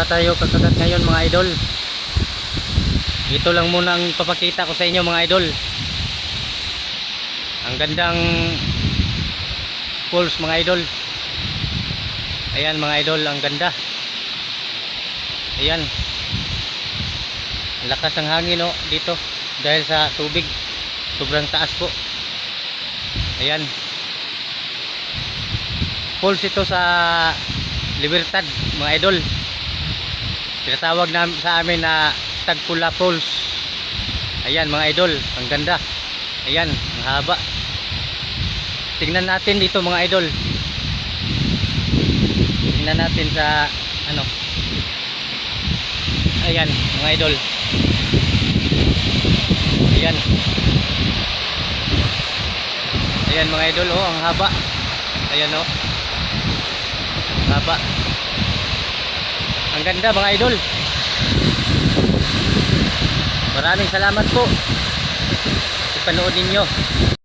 muna tayo kakagat ngayon mga idol. Ito lang muna ang papakita ko sa inyo mga idol. Ang gandang falls mga idol. Ayan mga idol, ang ganda. Ayan. Ang lakas ng hangin dito dahil sa tubig. Sobrang taas po. Ayan. Falls ito sa Libertad mga idol. Tinatawag na sa amin na Tagpula Falls. Ayan mga idol, ang ganda. Ayan, ang haba. Tingnan natin dito mga idol. Tingnan natin sa ano. Ayan mga idol. Ayan. Ayan mga idol, ang haba. Ayan haba. Ang ganda mga idol. Maraming salamat po sa panood ninyo.